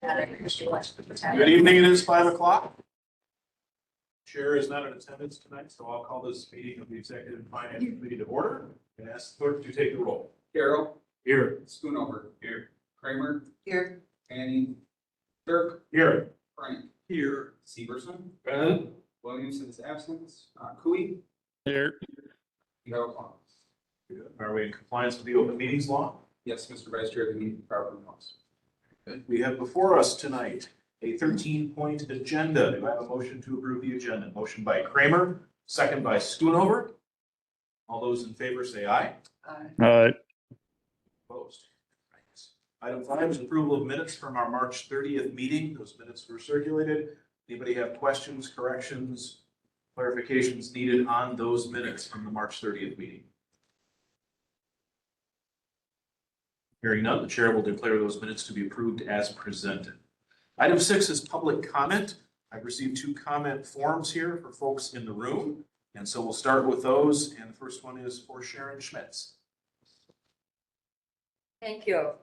Good evening, it is 5 o'clock. Chair is not in attendance tonight, so I'll call this meeting of the Executive and Finance Committee to order and ask the clerk to take the roll. Carroll. Here. Schoonover. Here. Kramer. Here. Manning. Dirk. Here. Frank. Here. Severson. Present. Williamson is absent. Cooey. Here. No. Are we in compliance with the open meetings law? Yes, Mr. Vice Chair, the meeting properly notes. Good. We have before us tonight a 13-point agenda. Do I have a motion to approve the agenda? Motion by Kramer, second by Schoonover. All those in favor say aye. Aye. Opposed? Item 5 is approval of minutes from our March 30th meeting. Those minutes were circulated. Anybody have questions, corrections, clarifications needed on those minutes from the March 30th meeting? Hearing none, the chair will declare those minutes to be approved as presented. Item 6 is public comment. I've received 2 comment forms here for folks in the room, and so we'll start with those. And the first one is for Sharon Schmitz. Thank you.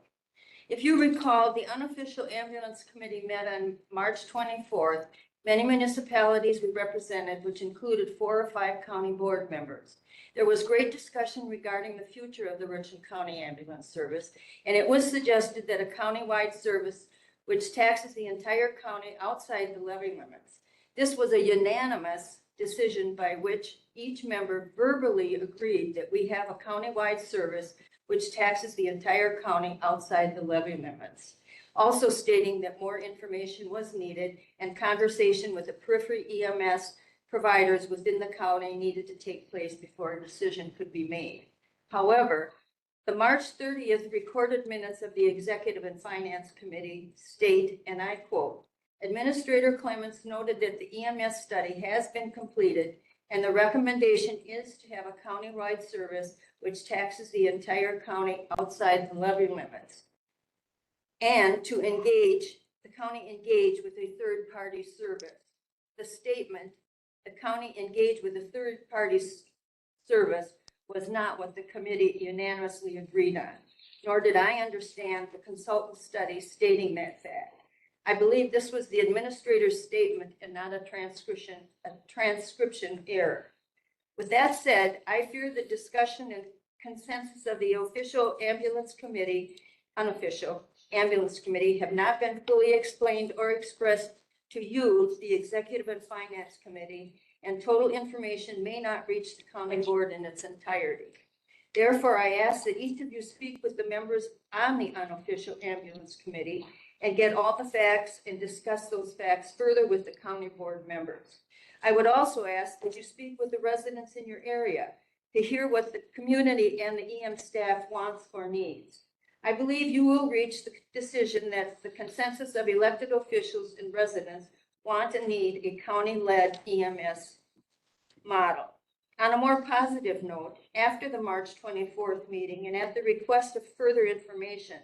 If you recall, the unofficial ambulance committee met on March 24th. Many municipalities were represented, which included 4 or 5 county board members. There was great discussion regarding the future of the Richland County ambulance service, and it was suggested that a county-wide service which taxes the entire county outside the levy limits. This was a unanimous decision by which each member verbally agreed that we have a county-wide service which taxes the entire county outside the levy limits. Also stating that more information was needed and conversation with the periphery EMS providers within the county needed to take place before a decision could be made. However, the March 30th recorded minutes of the Executive and Finance Committee state, and I quote, Administrator Clements noted that the EMS study has been completed and the recommendation is to have a county-wide service which taxes the entire county outside the levy limits, and to the county engage with a third-party service. The statement, the county engage with a third-party service, was not what the committee unanimously agreed on, nor did I understand the consultant study stating that fact. I believe this was the administrator's statement and not a transcription error. With that said, I fear the discussion and consensus of the official ambulance committee, unofficial ambulance committee, have not been fully explained or expressed to you, the Executive and Finance Committee, and total information may not reach the county board in its entirety. Therefore, I ask that each of you speak with the members on the unofficial ambulance committee and get all the facts and discuss those facts further with the county board members. I would also ask that you speak with the residents in your area to hear what the community and the EM staff wants or needs. I believe you will reach the decision that the consensus of elected officials and residents want and need a county-led EMS model. On a more positive note, after the March 24th meeting and at the request of further information,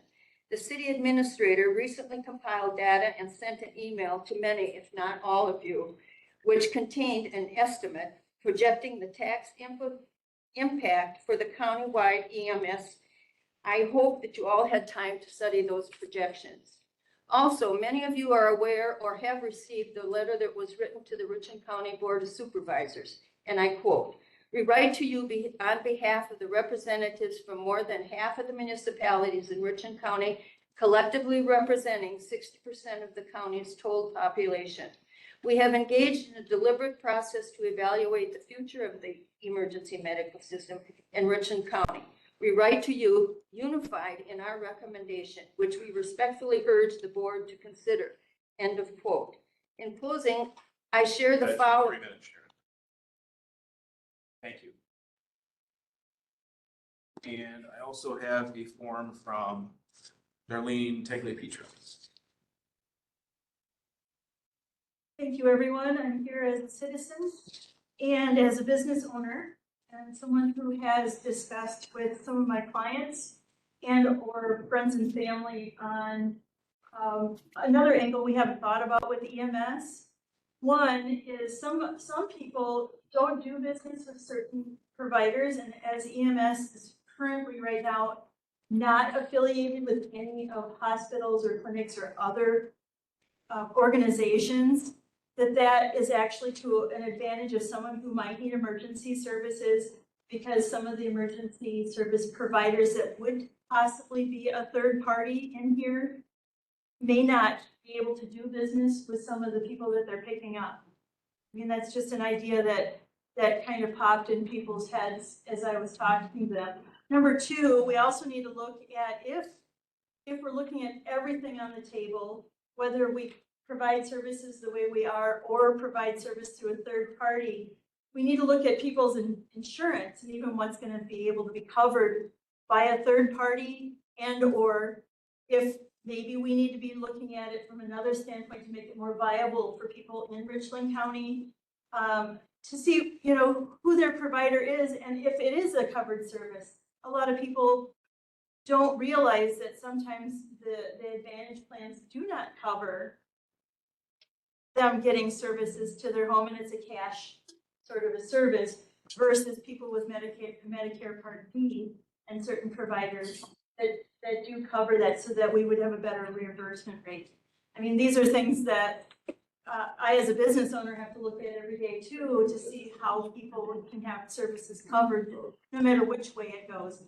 the city administrator recently compiled data and sent an email to many, if not all of you, which contained an estimate projecting the tax impact for the countywide EMS. I hope that you all had time to study those projections. Also, many of you are aware or have received the letter that was written to the Richland County Board of Supervisors, and I quote, "We write to you on behalf of the representatives from more than half of the municipalities in Richland County, collectively representing 60% of the county's total population. We have engaged in a deliberate process to evaluate the future of the emergency medical system in Richland County. We write to you unified in our recommendation, which we respectfully urge the board to consider." End of quote. In closing, I share the following. 3 minutes, Sharon. Thank you. And I also have a form from Darlene Tegle-Petra. Thank you, everyone. I'm here as a citizen and as a business owner and someone who has discussed with some of my clients and or friends and family on another angle we haven't thought about with EMS. One is some people don't do business with certain providers, and as EMS is currently right now not affiliated with any of hospitals or clinics or other organizations, that is actually to an advantage of someone who might need emergency services, because some of the emergency service providers that would possibly be a third party in here may not be able to do business with some of the people that they're picking up. I mean, that's just an idea that kind of popped in people's heads as I was talking to them. Number two, we also need to look at if we're looking at everything on the table, whether we provide services the way we are or provide service to a third party, we need to look at people's insurance and even what's going to be able to be covered by a third party, and or if maybe we need to be looking at it from another standpoint to make it more viable for people in Richland County, to see, you know, who their provider is and if it is a covered service. A lot of people don't realize that sometimes the Advantage plans do not cover them getting services to their home, and it's a cash sort of a service, versus people with Medicare Part B and certain providers that do cover that, so that we would have a better reimbursement rate. I mean, these are things that I, as a business owner, have to look at every day too, to see how people can have services covered, no matter which way it goes.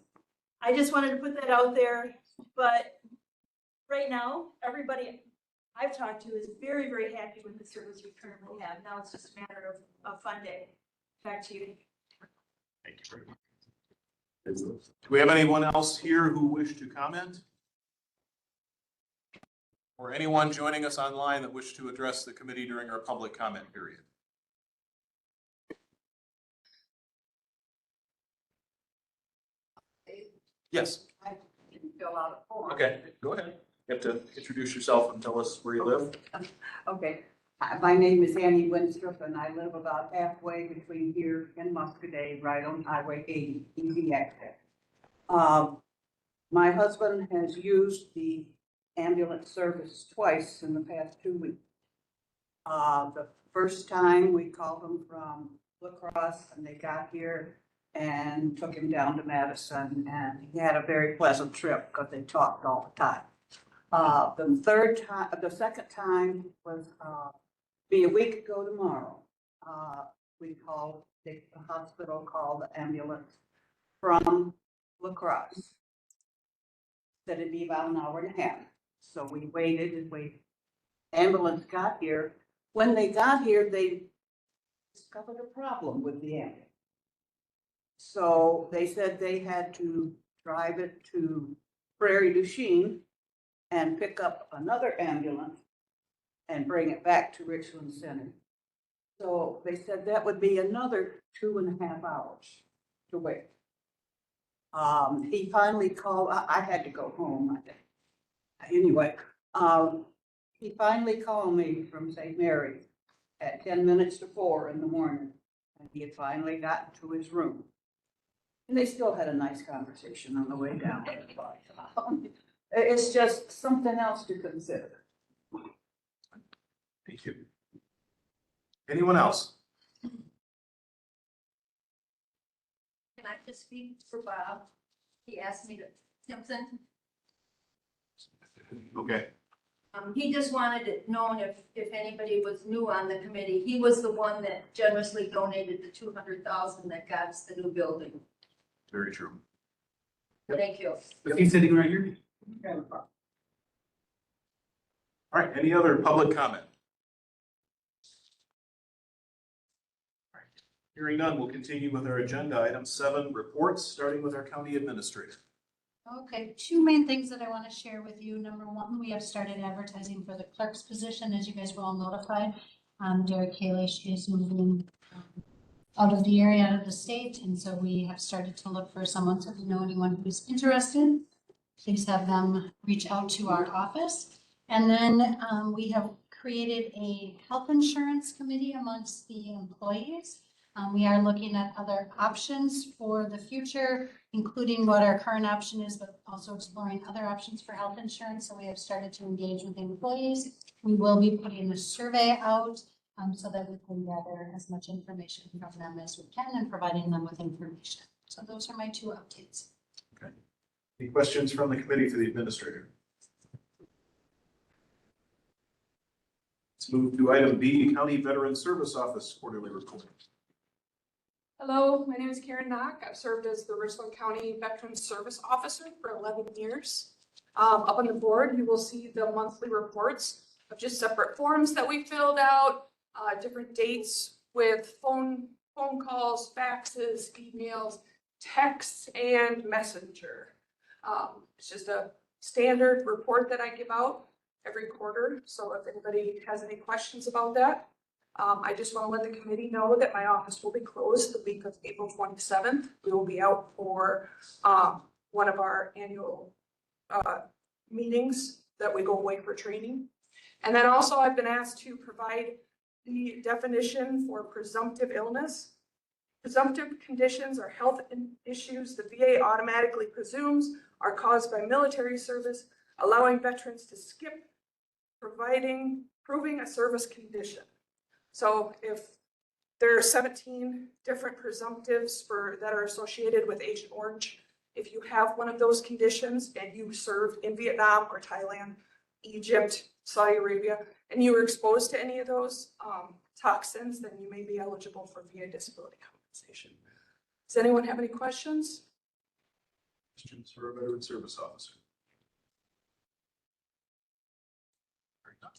I just wanted to put that out there, but right now, everybody I've talked to is very, very happy with the service we currently have. Now it's just a matter of funding. Back to you. Thank you very much. Do we have anyone else here who wish to comment? Or anyone joining us online that wish to address the committee during our public comment period? Yes. I didn't fill out a form. Okay, go ahead. You have to introduce yourself and tell us where you live. Okay, my name is Annie Winstrup, and I live about halfway between here and Muscadet, right on Highway 80, easy access. My husband has used the ambulance service twice in the past 2 weeks. The first time we called them from La Crosse, and they got here and took him down to Madison, and he had a very pleasant trip because they talked all the time. The second time was, be a week ago tomorrow. The hospital called the ambulance from La Crosse. Said it'd be about an hour and a half. So we waited and waited. Ambulance got here. When they got here, they discovered a problem with the ambulance. So they said they had to drive it to Prairie du Chien and pick up another ambulance and bring it back to Richland Center. So they said that would be another 2.5 hours to wait. He finally called, I had to go home. Anyway, he finally called me from St. Mary's at 10 minutes to 4 in the morning. And he had finally gotten to his room. And they still had a nice conversation on the way down. It's just something else to consider. Thank you. Anyone else? Can I just speak for Bob? He asked me to, Simpson, Okay. he just wanted it known if anybody was new on the committee, he was the one that generously donated the 200,000 that got us the new building. Very true. Thank you. Is he sitting right here? All right, any other public comment? All right, hearing none, we'll continue with our agenda. Item 7, reports, starting with our county administrator. Okay, two main things that I want to share with you. Number one, we have started advertising for the clerk's position, as you guys were all notified. Derek Kalish is moving out of the area, out of the state, and so we have started to look for someone. So if you know anyone who's interested, please have them reach out to our office. And then we have created a health insurance committee amongst the employees. We are looking at other options for the future, including what our current option is, but also exploring other options for health insurance. So we have started to engage with employees. We will be putting a survey out so that we can gather as much information from them as we can and providing them with information. So those are my two updates. Okay. Any questions from the committee for the administrator? Let's move to item B, County Veteran Service Office quarterly report. Hello, my name is Karen Knock. I've served as the Richland County Veteran Service Officer for 11 years. Up on the board, you will see the monthly reports of just separate forms that we filled out, different dates with phone calls, faxes, emails, texts, and messenger. It's just a standard report that I give out every quarter. So if anybody has any questions about that, I just want to let the committee know that my office will be closed the week of April 27th. We will be out for one of our annual meetings that we go away for training. And then also I've been asked to provide the definition for presumptive illness. Presumptive conditions are health issues the VA automatically presumes are caused by military service, allowing veterans to skip proving a service condition. So if there are 17 different presumptives that are associated with Agent Orange, if you have one of those conditions and you served in Vietnam or Thailand, Egypt, Saudi Arabia, and you were exposed to any of those toxins, then you may be eligible for VA disability compensation. Does anyone have any questions? Questions for a Veteran Service Officer?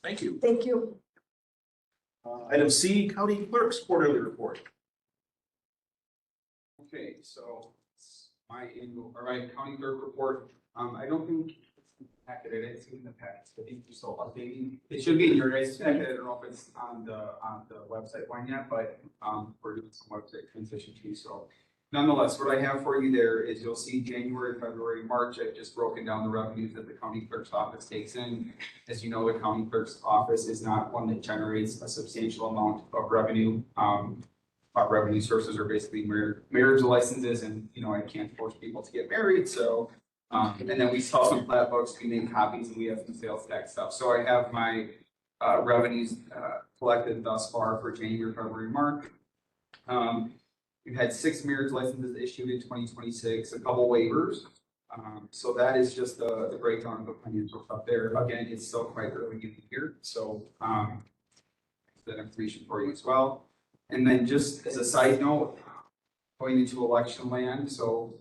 Thank you. Thank you. Item C, County Clerk's quarterly report. Okay, so my county clerk report, I don't think it's in the packet. I didn't see it in the packet. I think you're still updating. It should be in your guys' packet. I don't know if it's on the website one yet, but we're doing some website transition too. So nonetheless, what I have for you there is you'll see January, February, March. I've just broken down the revenues that the county clerk's office takes in. As you know, the county clerk's office is not one that generates a substantial amount of revenue. Our revenue sources are basically marriage licenses, and I can't force people to get married. So, and then we sell some plat books, we make copies, and we have some sales tax stuff. So I have my revenues collected thus far for January, February, March. We've had 6 marriage licenses issued in 2026, a couple waivers. So that is just the breakdown of the financial stuff there. Again, it's still quite early in the year, so that information for you as well. And then just as a side note, going into election land, so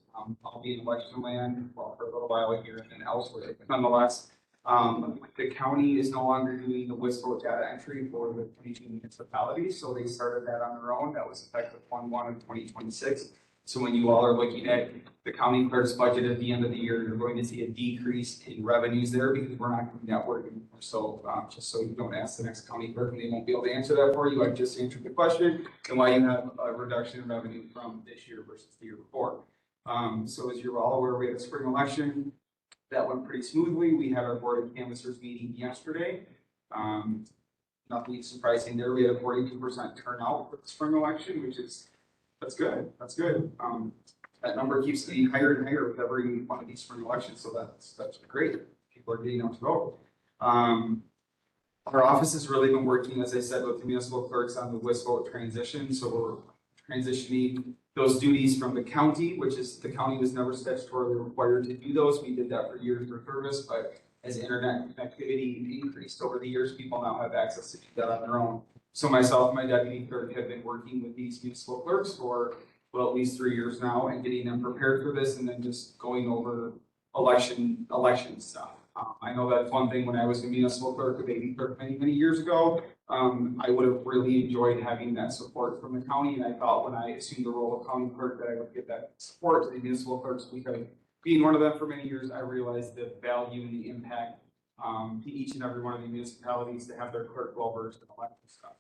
I'll be in election land for a little while here and then elsewhere. But nonetheless, the county is no longer doing the whistle data entry for the 22 municipalities, so they started that on their own. That was effective 1/1 of 2026. So when you all are looking at the county clerk's budget at the end of the year, you're going to see a decrease in revenues there because we're not doing that work anymore. So just so you don't ask the next county clerk and they won't be able to answer that for you, I just answered the question and why you have a reduction in revenue from this year versus the year before. So as you're all aware, we had a spring election that went pretty smoothly. We had our board of canvassers meeting yesterday. Nothing surprising there. We had a 42% turnout for the spring election, which is that's good. That's good. That number keeps getting higher and higher with every one of these spring elections, so that's great. People are getting out to vote. Our office has really been working, as I said, with the municipal clerks on the WISC vote transition. So we're transitioning those duties from the county, which is the county was never statutorily required to do those. We did that for years for service, but as internet connectivity increased over the years, people now have access to do that on their own. So myself and my deputy clerk have been working with these municipal clerks for, well, at least 3 years now and getting them prepared for this and then just going over election stuff. I know that's one thing when I was a municipal clerk, a baby clerk many years ago. I would have really enjoyed having that support from the county. And I thought when I assumed the role of county clerk that I would get that support to the municipal clerks because being one of them for many years, I realized the value and the impact to each and every one of the municipalities to have their clerk well versed in election stuff.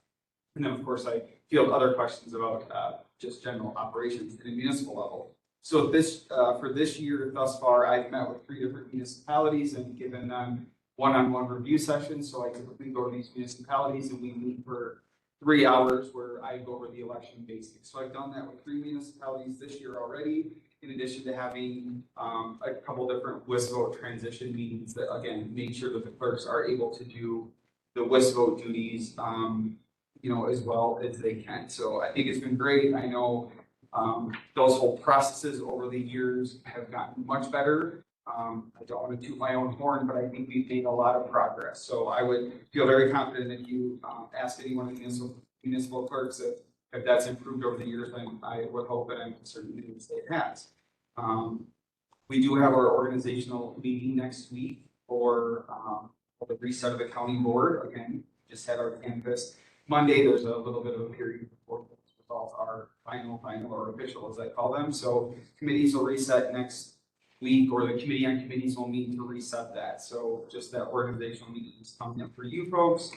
And then, of course, I field other questions about just general operations at a municipal level. So this for this year thus far, I've met with 3 different municipalities and given them one-on-one review sessions. So I typically go to these municipalities and we meet for 3 hours where I go over the election basics. So I've done that with 3 municipalities this year already, in addition to having a couple different WISC vote transition meetings that, again, make sure that the clerks are able to do the WISC vote duties, as well as they can. So I think it's been great. I know those whole processes over the years have gotten much better. I don't want to toot my own horn, but I think we've made a lot of progress. So I would feel very confident if you ask any one of the municipal clerks if that's improved over the years, I would hope that I'm certain that it has. We do have our organizational meeting next week for the reset of the county board. Again, just had our canvas. Monday, there's a little bit of a period before results are final or official, as I call them. So committees will reset next week, or the committee on committees will meet to reset that. So just that organizational meeting is coming up for you folks.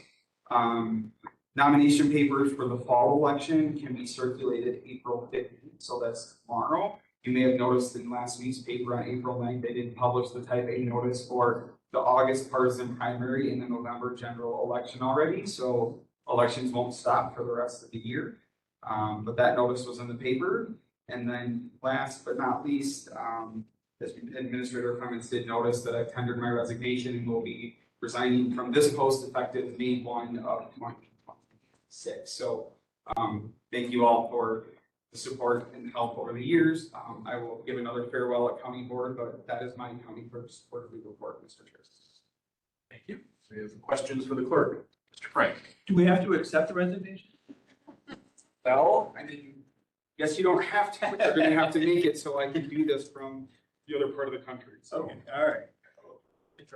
Nomination papers for the fall election can be circulated April 15th, so that's tomorrow. You may have noticed in last week's paper on April 9th, they didn't publish the type A notice for the August partisan primary and the November general election already. So elections won't stop for the rest of the year. But that notice was in the paper. And then last but not least, as Administrator Clements did notice that I've tendered my resignation and will be resigning from this post effective May 1 of 2026. So thank you all for the support and help over the years. I will give another farewell at County Board, but that is my County Clerk's quarterly report, Mr. Chair. Thank you. We have questions for the clerk. Mr. Frank. Do we have to accept the resignation? Well, I mean, guess you don't have to, but you're gonna have to make it so I can do this from the other part of the country, so. Okay, all right.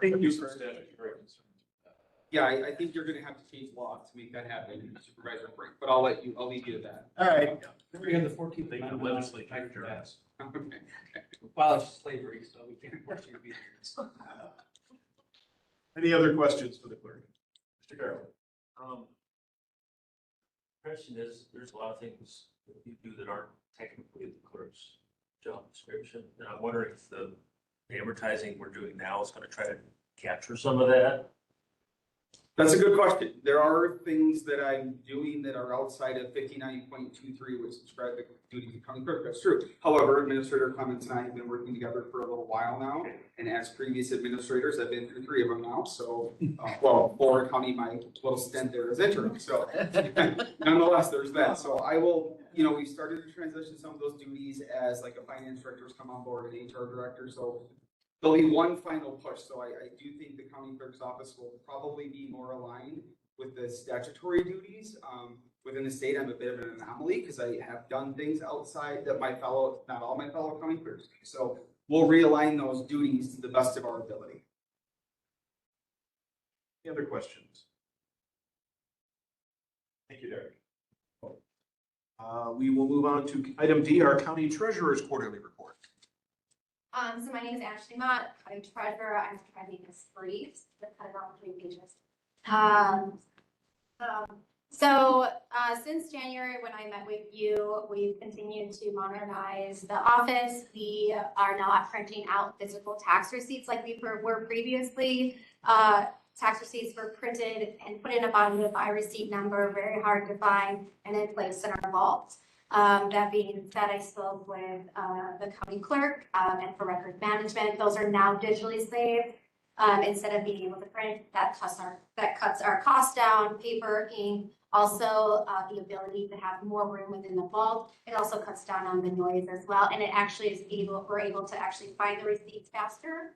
Thank you for- Yeah, I think you're gonna have to change law to make that happen, Supervisor Frank, but I'll leave you to that. All right. We have the 14th Thank you, Amendment. legislature. Abolish slavery, so we can't force you to be here. Any other questions for the clerk? Mr. Carroll. Question is, there's a lot of things that you do that aren't technically the clerk's job description. And I'm wondering if the advertising we're doing now is going to try to capture some of that. That's a good question. There are things that I'm doing that are outside of 59.23, which describe the duties of county clerk. That's true. However, Administrator Clements and I have been working together for a little while now. And as previous administrators, I've been through 3 of them now. So, well, 4 counting my little stint there as interim. So nonetheless, there's that. So I will, we've started to transition some of those duties as like a finance director's come on board and HR director. So there'll be one final push. So I do think the county clerk's office will probably be more aligned with the statutory duties. Within the state, I'm a bit of an anomaly because I have done things outside that not all my fellow county clerks do. So we'll realign those duties to the best of our ability. Any other questions? Thank you, Derek. We will move on to item D, our county treasurer's quarterly report. So my name is Ashley Mott, I'm treasurer. I'm trying this brief, but cut it off 3 pages. Since January, when I met with you, we've continued to modernize the office. We are not printing out physical tax receipts like we were previously. Tax receipts were printed and put in a bottom by receipt number, very hard to find, and then placed in our vault. That being said, I spoke with the county clerk and for record management. Those are now digitally saved. Instead of being able to print, that cuts our costs down, paper, ink. Also, the ability to have more room within the vault. It also cuts down on the noise as well. And it actually we're able to actually find the receipts faster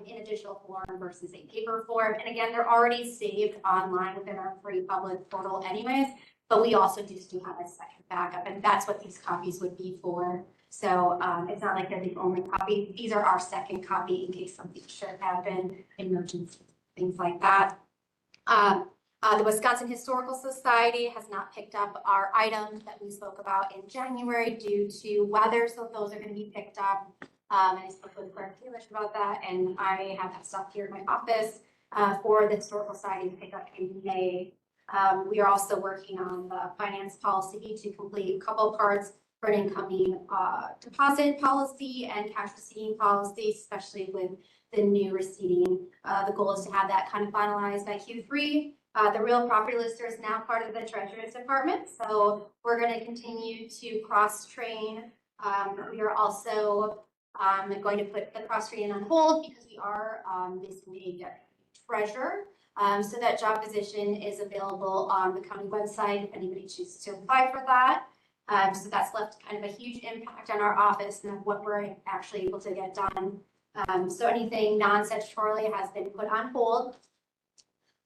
in a digital form versus a paper form. And again, they're already saved online within our free public portal anyways. But we also do have a second backup, and that's what these copies would be for. So it's not like they're the only copy. These are our second copy in case something should happen, emergency, things like that. The Wisconsin Historical Society has not picked up our items that we spoke about in January due to weather, so those are going to be picked up. And I spoke with Clerk Kalish about that, and I have that stuff here in my office for the Historical Society to pick up in May. We are also working on the finance policy to complete a couple parts for an incoming deposit policy and cash receiving policy, especially with the new receiving. The goal is to have that kind of finalized by Q3. The real property lister is now part of the Treasurer's Department, so we're going to continue to cross-train. We are also going to put the cross-training on hold because we are missing a deputy treasurer. So that job position is available on the county website if anybody chooses to apply for that. So that's left kind of a huge impact on our office and what we're actually able to get done. So anything non-statutorily has been put on hold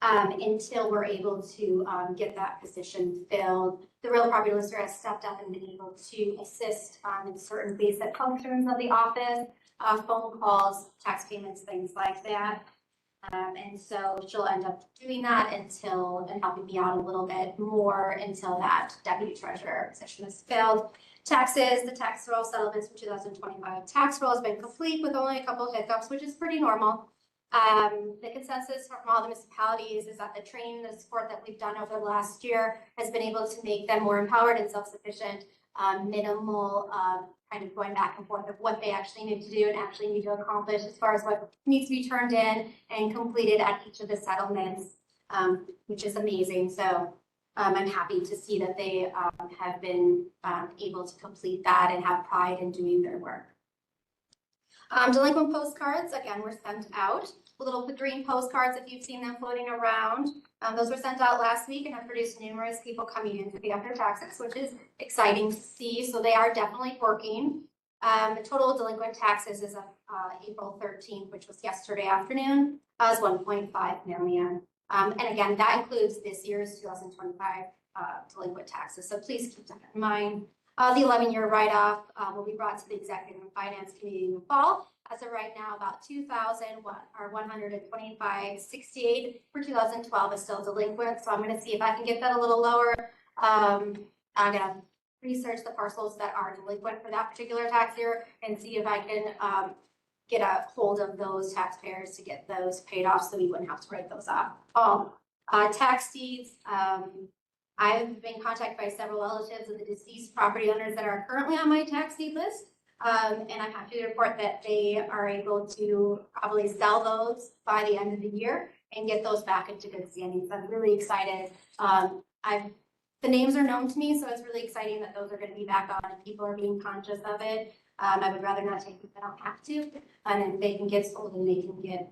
until we're able to get that position filled. The real property lister has stepped up and been able to assist in certain basic functions of the office, phone calls, tax payments, things like that. And so she'll end up doing that and helping me out a little bit more until that deputy treasurer position is filled. Taxes, the tax roll settlements for 2025 tax roll has been complete with only a couple of hiccups, which is pretty normal. The consensus from all the municipalities is that the training and the support that we've done over the last year has been able to make them more empowered and self-sufficient, minimal kind of going back and forth of what they actually need to do and actually need to accomplish as far as what needs to be turned in and completed at each of the settlements, which is amazing. So I'm happy to see that they have been able to complete that and have pride in doing their work. Delinquent postcards, again, were sent out. Little green postcards, if you've seen them floating around. Those were sent out last week and have produced numerous people coming in to pay up their taxes, which is exciting to see. So they are definitely working. The total delinquent taxes as of April 13th, which was yesterday afternoon, was 1.5 million. And again, that includes this year's 2025 delinquent taxes. So please keep that in mind. The 11-year write-off will be brought to the Executive and Finance Committee in the fall. As of right now, about 125.68 for 2012 is still delinquent. So I'm going to see if I can get that a little lower. I'm going to research the parcels that are delinquent for that particular tax year and see if I can get a hold of those taxpayers to get those paid off so we wouldn't have to write those off. Tax deeds. I've been contacted by several relatives of the deceased property owners that are currently on my tax deed list. And I'm happy to report that they are able to probably sell those by the end of the year and get those back into good standing. So I'm really excited. The names are known to me, so it's really exciting that those are going to be back on and people are being conscious of it. I would rather not take them if I don't have to. And if they can get sold and they can get,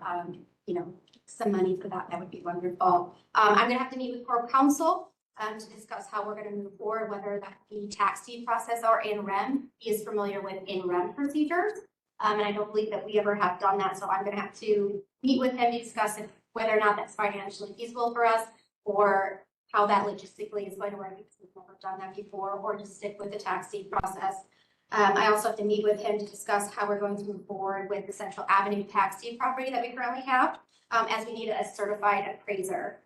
some money for that, that would be wonderful. I'm going to have to meet with Corp Counsel to discuss how we're going to move forward, whether that be tax deed process or in rem. He is familiar with in rem procedures, and I don't believe that we ever have done that. So I'm going to have to meet with him to discuss whether or not that's financially feasible for us, or how that logistically is going to work, because we've never done that before, or just stick with the tax deed process. I also have to meet with him to discuss how we're going to move forward with the Central Avenue tax deed property that we currently have, as we need a certified appraiser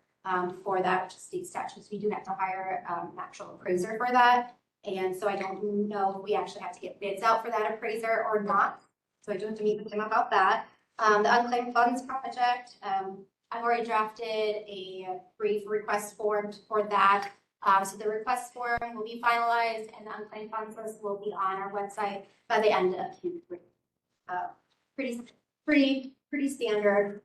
for that, which is state statutes. We do have to hire an actual appraiser for that. And so I don't know if we actually have to get bids out for that appraiser or not. So I do have to meet with him about that. The unclaimed funds project, I've already drafted a brief request form for that. So the request form will be finalized and the unclaimed funds list will be on our website by the end of Q3. Pretty standard.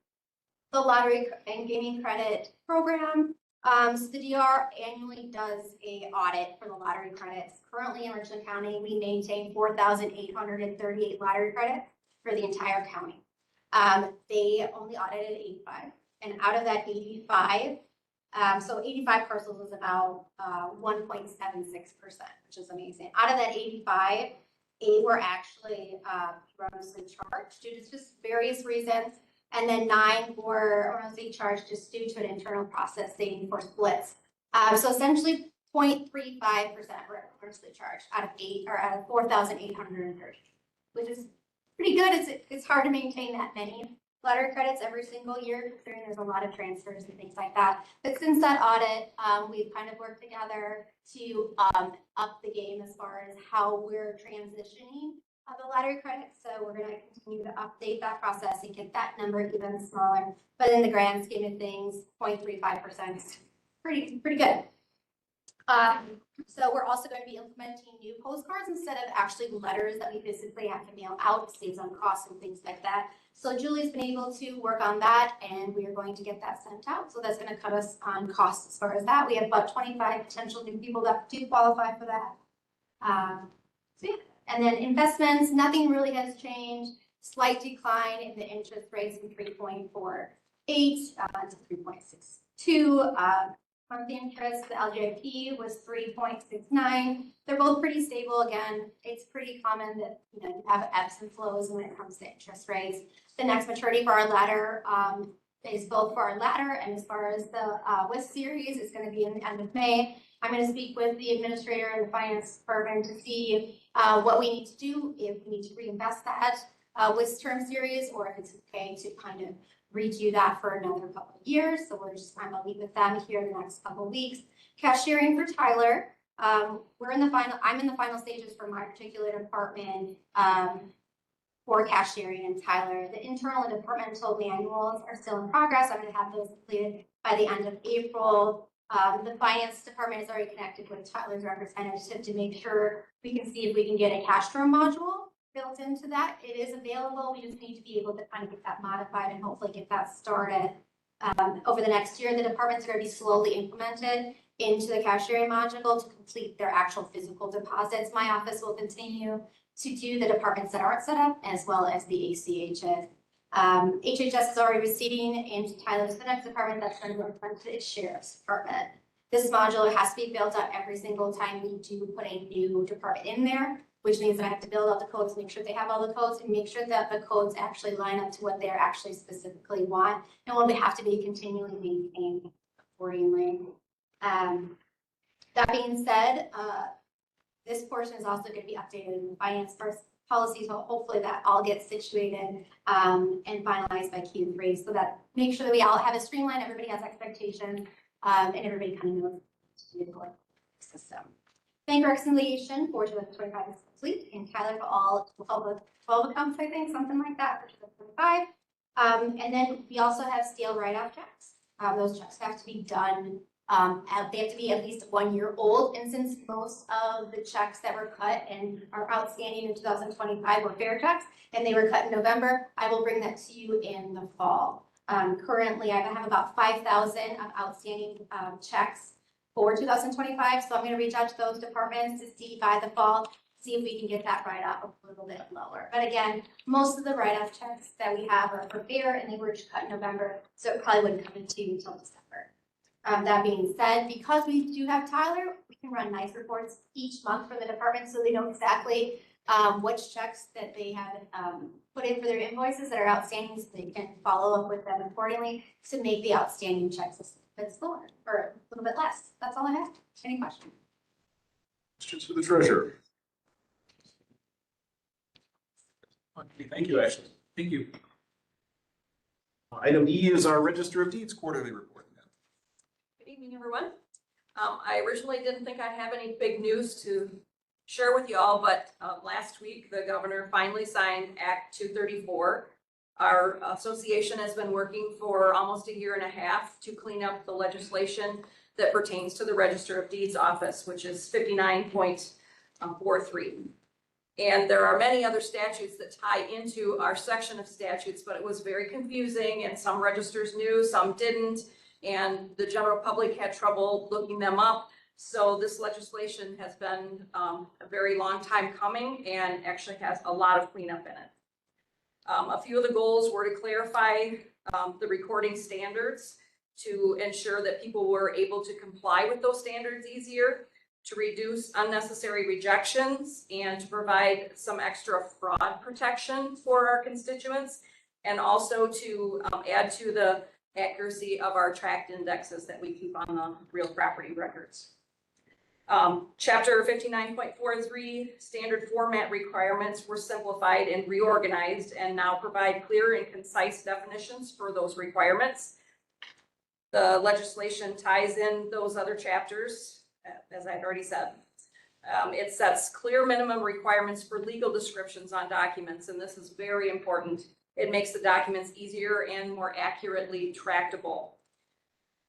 The lottery and gaming credit program. So the DR annually does a audit for the lottery credits. Currently in Richland County, we maintain 4,838 lottery credits for the entire county. They only audited 85, and out of that 85, so 85 parcels is about 1.76%, which is amazing. Out of that 85, 8 were actually erroneously charged due to just various reasons. And then 9 were erroneously charged just due to an internal processing for splits. So essentially 0.35% were erroneously charged out of 4,830, which is pretty good. It's hard to maintain that many lottery credits every single year, considering there's a lot of transfers and things like that. But since that audit, we've kind of worked together to up the game as far as how we're transitioning the lottery credits. So we're going to continue to update that process and get that number even smaller. But in the grand scheme of things, 0.35% is pretty good. So we're also going to be implementing new postcards instead of actually letters that we physically have to mail out. It saves on costs and things like that. So Julie's been able to work on that, and we are going to get that sent out. So that's going to cut us on costs as far as that. We have about 25 potential new people that do qualify for that. So yeah. And then investments, nothing really has changed. Slight decline in the interest rates from 3.48 to 3.62. month interest, the LJP was 3.69. They're both pretty stable. Again, it's pretty common that, you have ebbs and flows when it comes to interest rates. The next maturity for our ladder is both for our ladder and as far as the WIS series is going to be in the end of May. I'm going to speak with the administrator and the finance department to see what we need to do, if we need to reinvest that WIS term series, or if it's okay to kind of redo that for another couple of years. So I'm gonna meet with them here in the next couple of weeks. Cashiering for Tyler. I'm in the final stages for my particular department for cashiering in Tyler. The internal and departmental manuals are still in progress. I'm gonna have those completed by the end of April. The finance department is already connected with Tyler's representative to make sure we can see if we can get a cash draw module built into that. It is available. We just need to be able to kind of get that modified and hopefully get that started. Over the next year, the departments are going to be slowly implemented into the cashiering module to complete their actual physical deposits. My office will continue to do the departments that aren't set up, as well as the ACHs. HHS is already receiving into Tyler's the next department that's going to go into its sheriff's department. This module has to be built up every single time we do put a new department in there, which means that I have to build out the codes, make sure they have all the codes, and make sure that the codes actually line up to what they actually specifically want, and will have to be continually maintained accordingly. That being said, this portion is also going to be updated in the finance first policies. So hopefully that all gets situated and finalized by Q3, so that make sure that we all have a streamline, everybody has expectations, and everybody kind of knows to do the system. Bank reconciliation for 2025 is complete in Tyler for all 12 accounts, I think, something like that for 2025. And then we also have stale write-off checks. Those checks have to be done. They have to be at least 1 year old. And since most of the checks that were cut and are outstanding in 2025 were fair checks, and they were cut in November, I will bring that to you in the fall. Currently, I have about 5,000 of outstanding checks for 2025. So I'm going to reach out to those departments to see by the fall, see if we can get that write-off a little bit lower. But again, most of the write-off checks that we have are for fair, and they were cut in November, so it probably wouldn't come into you until December. That being said, because we do have Tyler, we can run nice reports each month for the department, so they know exactly which checks that they have put in for their invoices that are outstanding, so they can follow up with them accordingly to make the outstanding checks a bit slower or a little bit less. That's all I have. Any questions? Questions for the treasurer? Okay, thank you, Ashley. Thank you. Item E is our Register of Deeds quarterly report. Good evening, everyone. I originally didn't think I'd have any big news to share with you all, but last week the governor finally signed Act 234. Our association has been working for almost a year and a half to clean up the legislation that pertains to the Register of Deeds office, which is 59.43. And there are many other statutes that tie into our section of statutes, but it was very confusing, and some registers knew, some didn't, and the general public had trouble looking them up. So this legislation has been a very long time coming and actually has a lot of cleanup in it. A few of the goals were to clarify the recording standards to ensure that people were able to comply with those standards easier, to reduce unnecessary rejections, and to provide some extra fraud protection for our constituents, and also to add to the accuracy of our tract indexes that we keep on the real property records. Chapter 59.43 standard format requirements were simplified and reorganized and now provide clear and concise definitions for those requirements. The legislation ties in those other chapters, as I've already said. It sets clear minimum requirements for legal descriptions on documents, and this is very important. It makes the documents easier and more accurately tractable.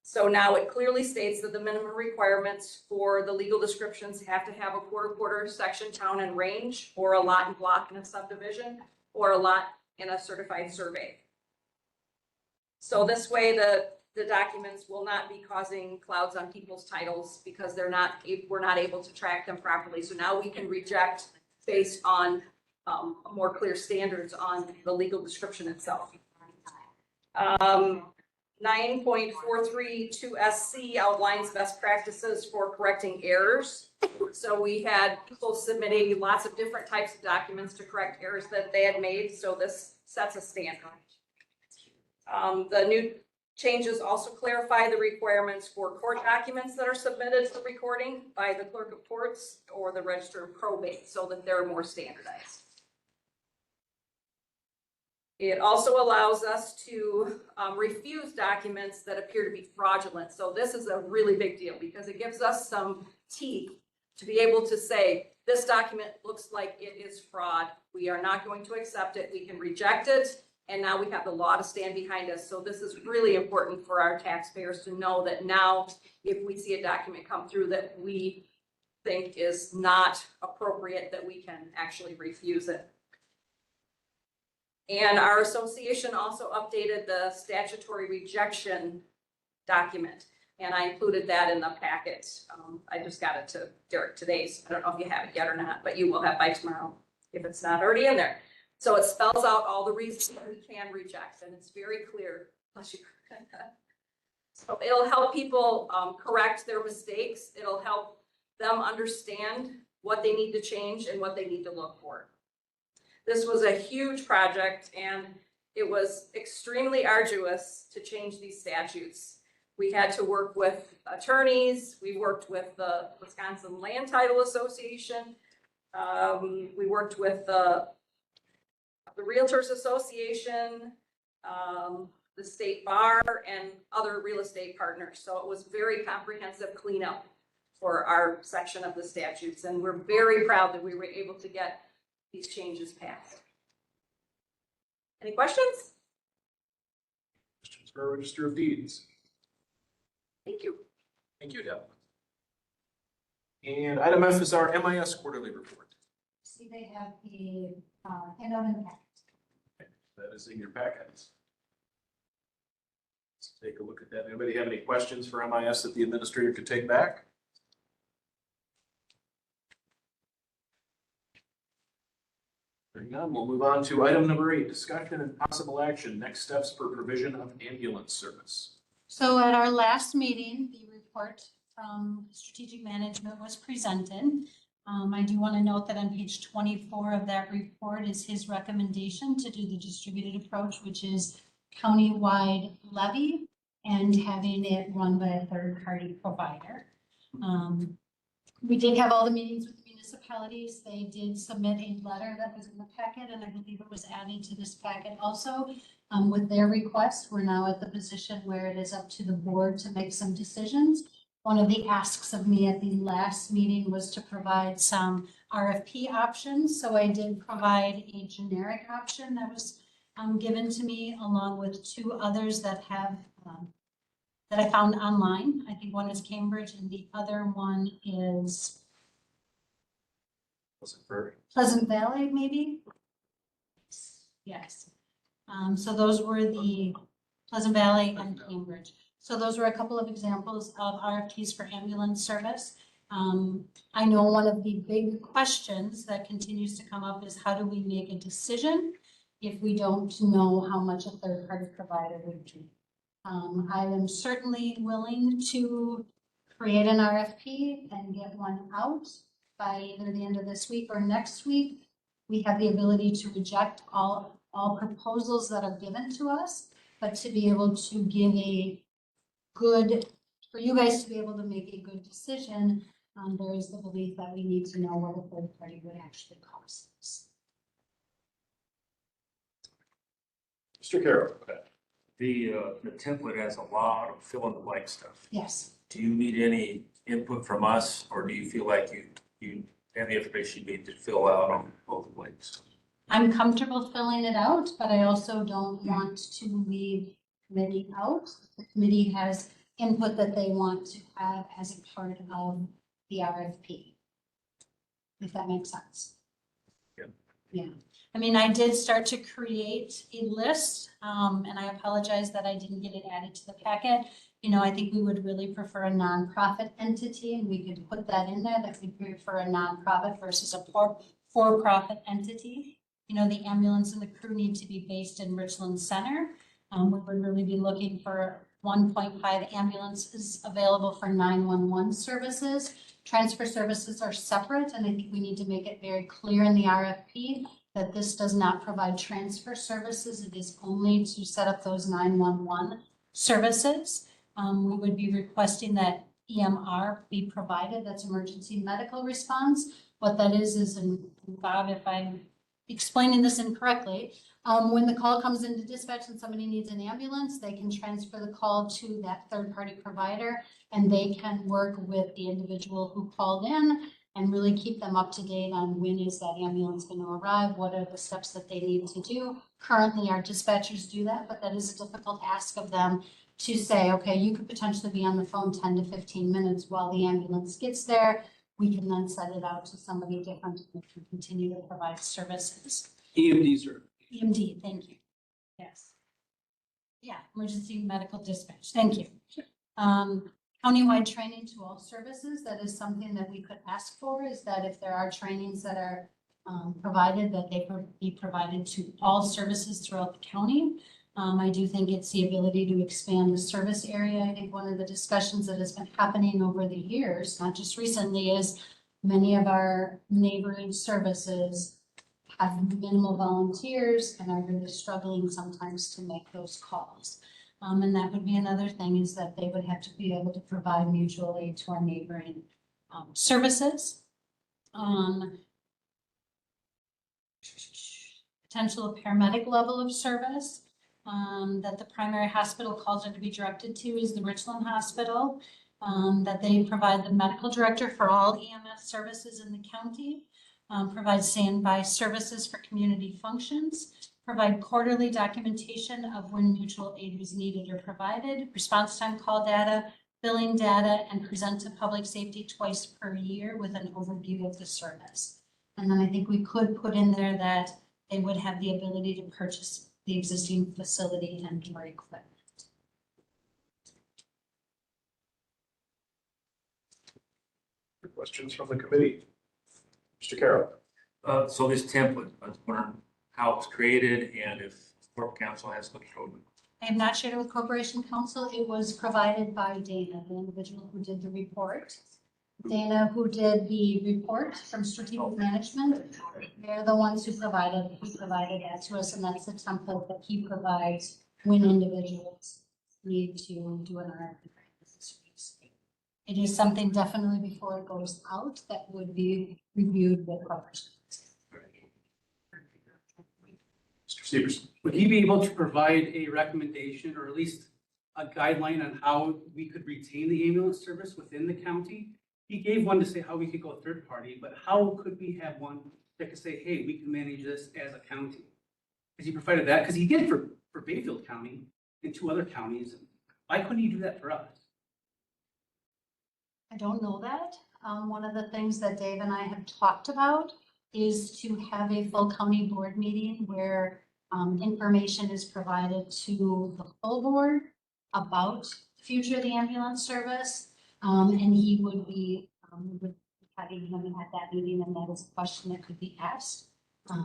So now it clearly states that the minimum requirements for the legal descriptions have to have a quarter, section, town, and range, or a lot and block in a subdivision, or a lot in a certified survey. So this way the documents will not be causing clouds on people's titles because we're not able to track them properly. So now we can reject based on more clear standards on the legal description itself. 9.432SC outlines best practices for correcting errors. So we had people submitting lots of different types of documents to correct errors that they had made, so this sets a standard. The new changes also clarify the requirements for court documents that are submitted for recording by the clerk of courts or the register of probate, so that they're more standardized. It also allows us to refuse documents that appear to be fraudulent. So this is a really big deal because it gives us some teeth to be able to say, this document looks like it is fraud. We are not going to accept it. We can reject it. And now we have the law to stand behind us. So this is really important for our taxpayers to know that now if we see a document come through that we think is not appropriate, that we can actually refuse it. And our association also updated the statutory rejection document, and I included that in the packet. I just got it to Derek today, so I don't know if you have it yet or not, but you will have by tomorrow if it's not already in there. So it spells out all the reasons that we can reject, and it's very clear. So it'll help people correct their mistakes. It'll help them understand what they need to change and what they need to look for. This was a huge project, and it was extremely arduous to change these statutes. We had to work with attorneys. We worked with the Wisconsin Land Title Association. We worked with the Realtors Association, the State Bar, and other real estate partners. So it was very comprehensive cleanup for our section of the statutes, and we're very proud that we were able to get these changes passed. Any questions? Questions for our Register of Deeds? Thank you. Thank you, Deb. And item F is our MIS quarterly report. See, they have the handout in the packet. That is in your packets. Let's take a look at that. Anybody have any questions for MIS that the administrator could take back? Very good. We'll move on to item number 8, discussion and possible action, next steps for provision of ambulance service. So at our last meeting, the report from strategic management was presented. I do want to note that on page 24 of that report is his recommendation to do the distributed approach, which is countywide levy and having it run by a third-party provider. We did have all the meetings with the municipalities. They did submit a letter that was in the packet, and I believe it was added to this packet also. With their request, we're now at the position where it is up to the board to make some decisions. One of the asks of me at the last meeting was to provide some RFP options. So I did provide a generic option that was given to me, along with 2 others that have that I found online. I think one is Cambridge and the other one is Pleasant Valley, maybe? Yes. So those were the Pleasant Valley and Cambridge. So those were a couple of examples of RFPs for ambulance service. I know one of the big questions that continues to come up is how do we make a decision if we don't know how much a third-party provider would do? I am certainly willing to create an RFP and get one out by either the end of this week or next week. We have the ability to reject all proposals that are given to us, but to be able to give a good, for you guys to be able to make a good decision, there is the belief that we need to know what a third party would actually cost us. Mr. Carroll. The template has a lot of fill in the blank stuff. Yes. Do you need any input from us, or do you feel like you have the information you need to fill out on both the blanks? I'm comfortable filling it out, but I also don't want to leave committee out. The committee has input that they want to have as a part of the RFP. If that makes sense. Yeah. Yeah. I mean, I did start to create a list, and I apologize that I didn't get it added to the packet. You know, I think we would really prefer a nonprofit entity, and we could put that in there, that we prefer a nonprofit versus a for-profit entity. You know, the ambulance and the crew need to be based in Richland Center. We would really be looking for 1.5 ambulances available for 911 services. Transfer services are separate, and I think we need to make it very clear in the RFP that this does not provide transfer services. It is only to set up those 911 services. We would be requesting that EMR be provided, that's emergency medical response. What that is, and Bob, if I'm explaining this incorrectly, when the call comes into dispatch and somebody needs an ambulance, they can transfer the call to that third-party provider, and they can work with the individual who called in and really keep them up to date on when is that ambulance going to arrive, what are the steps that they need to do. Currently, our dispatchers do that, but that is a difficult ask of them to say, okay, you could potentially be on the phone 10 to 15 minutes while the ambulance gets there. We can then set it out to somebody different and can continue to provide services. EMD, sir. EMD, thank you. Yes. Yeah, emergency medical dispatch, thank you. Countywide training to all services, that is something that we could ask for, is that if there are trainings that are provided, that they be provided to all services throughout the county. I do think it's the ability to expand the service area. I think one of the discussions that has been happening over the years, not just recently, is many of our neighboring services have minimal volunteers and are really struggling sometimes to make those calls. And that would be another thing, is that they would have to be able to provide mutual aid to our neighboring services. Potential paramedic level of service that the primary hospital calls are to be directed to is the Richland Hospital. That they provide the medical director for all EMS services in the county. Provide standby services for community functions, provide quarterly documentation of when mutual aid was needed or provided, response time call data, billing data, and present to public safety twice per year with an overview of the service. And then I think we could put in there that they would have the ability to purchase the existing facility and more equipment. Questions from the committee? Mr. Carroll. So this template, I was wondering how it's created and if Corp Council has looked over it. I have not shared it with Corporation Council. It was provided by Dana, the individual who did the report. Dana, who did the report from strategic management, they're the ones who provided that to us, and that's the template that he provides when individuals need to do an RFP. It is something definitely before it goes out that would be reviewed with Corporation. Mr. Severson. Would he be able to provide a recommendation or at least a guideline on how we could retain the ambulance service within the county? He gave one to say how we could go third party, but how could we have one that could say, hey, we can manage this as a county? Because he provided that, because he did for Bayfield County and 2 other counties. Why couldn't he do that for us? I don't know that. One of the things that Dave and I have talked about is to have a full county board meeting where information is provided to the full board about the future of the ambulance service. And he would be having him at that meeting, and that is a question that could be asked We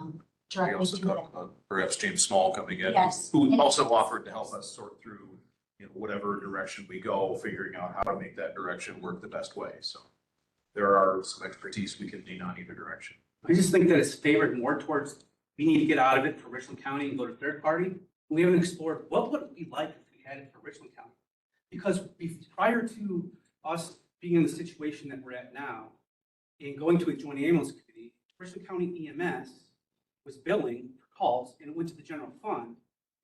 directly also to them. talked about perhaps James Small coming in, Yes. who also offered to help us sort through, whatever direction we go, figuring out how to make that direction work the best way. So there are some expertise we can lean on either direction. I just think that it's favored more towards, we need to get out of it for Richland County and go to third party. We haven't explored what would it be like if we had it for Richland County? Because prior to us being in the situation that we're at now and going to a joint ambulance committee, Richland County EMS was billing for calls, and it went to the general fund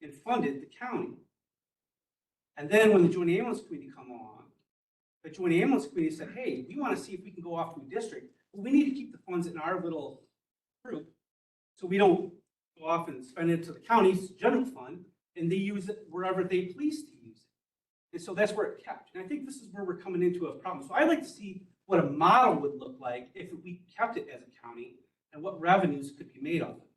and funded the county. And then when the joint ambulance committee come on, the joint ambulance committee said, hey, we want to see if we can go off to a district. Well, we need to keep the funds in our little group so we don't go off and spend it to the county's general fund, and they use it wherever they please to use it. And so that's where it kept. And I think this is where we're coming into a problem. So I'd like to see what a model would look like if we kept it as a county and what revenues could be made off it.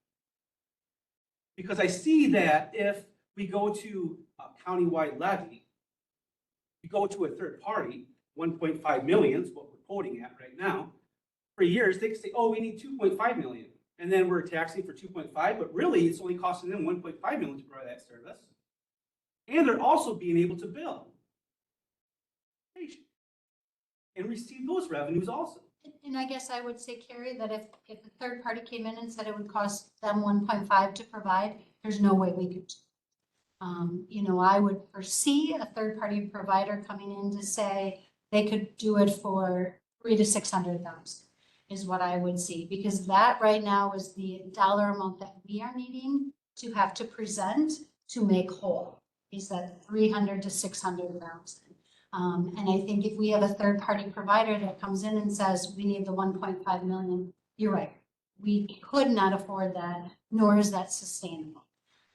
Because I see that if we go to a countywide levy, we go to a third party, 1.5 million is what we're quoting at right now. For years, they could say, oh, we need 2.5 million. And then we're taxing for 2.5, but really it's only costing them 1.5 million to provide that service. And they're also being able to bill and receive those revenues also. And I guess I would say, Carrie, that if a third party came in and said it would cost them 1.5 to provide, there's no way we could. You know, I would foresee a third party provider coming in to say they could do it for 300,000 to 600,000 is what I would see, because that right now is the dollar amount that we are needing to have to present to make whole, is that 300,000 to 600,000. And I think if we have a third party provider that comes in and says, we need the 1.5 million, you're right. We could not afford that, nor is that sustainable.